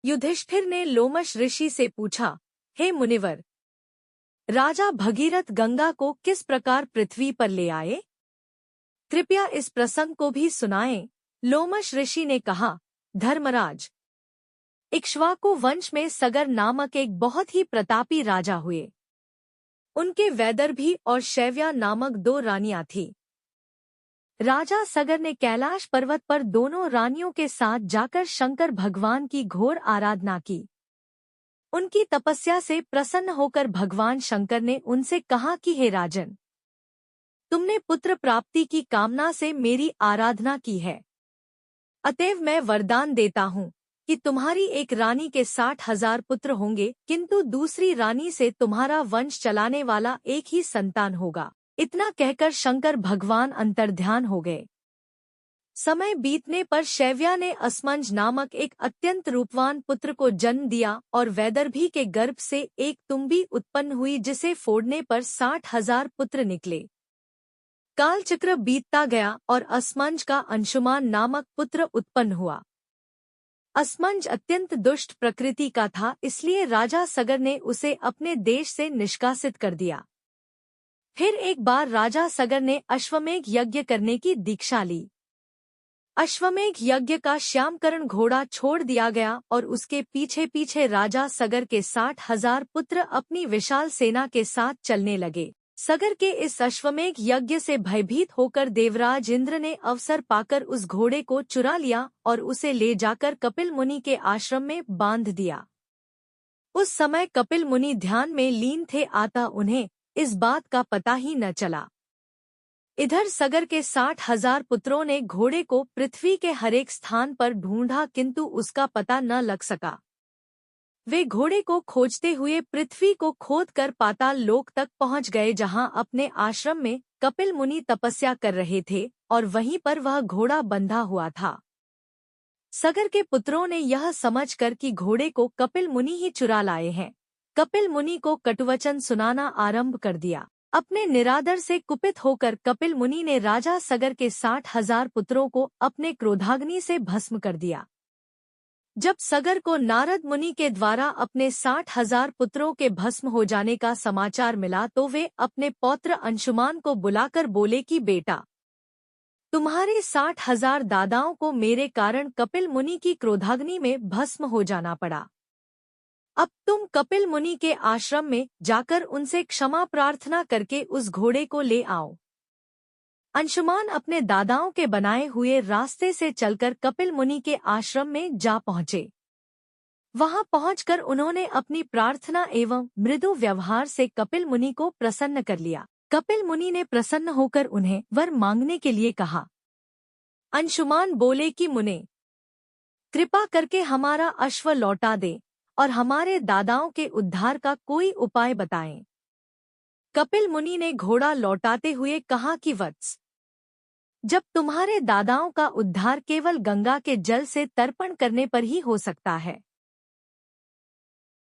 युधिष्ठिर ने लोमश ऋषि से पूछा, हे मुनिवर, राजा भगीरथ गंगा को किस प्रकार पृथ्वी पर ले आए? कृपया इस प्रसंग को भी सुनाएं। लोमश ऋषि ने कहा, धर्मराज, इक्ष्वाकु वंश में सगर नामक एक बहुत ही प्रतापी राजा हुए। उनके वैदर्भी और शैव्या नामक 2 रानियां थीं। राजा सगर ने कैलाश पर्वत पर दोनों रानियों के साथ जाकर शंकर भगवान की घोर आराधना की। उनकी तपस्या से प्रसन्न होकर भगवान शंकर ने उनसे कहा कि हे राजन, तुमने पुत्र प्राप्ति की कामना से मेरी आराधना की है, अतएव मैं वरदान देता हूँ कि तुम्हारी एक रानी के 60,000 पुत्र होंगे, किंतु दूसरी रानी से तुम्हारा वंश चलाने वाला एक ही संतान होगा। इतना कहकर शंकर भगवान अंतर्ध्यान हो गए। समय बीतने पर शैव्या ने अस्मंज नामक एक अत्यंत रूपवान पुत्र को जन्म दिया और वैदर्भी के गर्भ से एक तुम्बी उत्पन्न हुई, जिसे फोड़ने पर 60,000 पुत्र निकले। कालचक्र बीतता गया और अस्मंज का अंशुमान नामक पुत्र उत्पन्न हुआ। अस्मंज अत्यंत दुष्ट प्रकृति का था, इसलिए राजा सगर ने उसे अपने देश से निष्कासित कर दिया। फिर एक बार राजा सगर ने अश्वमेघ यज्ञ करने की दीक्षा ली। अश्वमेघ यज्ञ का श्यामकरण घोड़ा छोड़ दिया गया और उसके पीछे पीछे राजा सगर के 60,000 पुत्र अपनी विशाल सेना के साथ चलने लगे। सगर के इस अश्वमेघ यज्ञ से भयभीत होकर देवराज इंद्र ने अवसर पाकर उस घोड़े को चुरा लिया और उसे ले जाकर कपिल मुनि के आश्रम में बांध दिया। उस समय कपिल मुनि ध्यान में लीन थे, अतः उन्हें इस बात का पता ही न चला। इधर सगर के 60,000 पुत्रों ने घोड़े को पृथ्वी के हरेक स्थान पर ढूंढा, किंतु उसका पता न लग सका। वे घोड़े को खोजते हुए पृथ्वी को खोदकर पाताल लोक तक पहुंच गए, जहां अपने आश्रम में कपिल मुनि तपस्या कर रहे थे और वहीं पर वह घोड़ा बंधा हुआ था। सगर के पुत्रों ने यह समझकर कि घोड़े को कपिल मुनि ही चुरा लाए हैं, कपिल मुनि को कटुवचन सुनाना आरंभ कर दिया। अपने निरादर से कुपित होकर कपिल मुनि ने राजा सगर के 60,000 पुत्रों को अपने क्रोधाग्नि से भस्म कर दिया। जब सगर को नारद मुनि के द्वारा अपने 60,000 पुत्रों के भस्म हो जाने का समाचार मिला, तो वे अपने पौत्र अंशुमान को बुलाकर बोले कि बेटा, तुम्हारे 60,000 दादाओं को मेरे कारण कपिल मुनि की क्रोधाग्नि में भस्म हो जाना पड़ा। अब तुम कपिल मुनि के आश्रम में जाकर उनसे क्षमा प्रार्थना करके उस घोड़े को ले आओ। अंशुमान अपने दादाओं के बनाए हुए रास्ते से चलकर कपिल मुनि के आश्रम में जा पहुँचे। वहां पहुंचकर उन्होंने अपनी प्रार्थना एवं मृदु व्यवहार से कपिल मुनि को प्रसन्न कर लिया। कपिल मुनि ने प्रसन्न होकर उन्हें वर मांगने के लिए कहा। अंशुमान बोले कि मुने, कृपा करके हमारा अश्व लौटा दे और हमारे दादाओं के उद्धार का कोई उपाय बताएं। कपिल मुनि ने घोड़ा लौटाते हुए कहा कि वत्स, जब तुम्हारे दादाओं का उद्धार केवल गंगा के जल से तर्पण करने पर ही हो सकता है,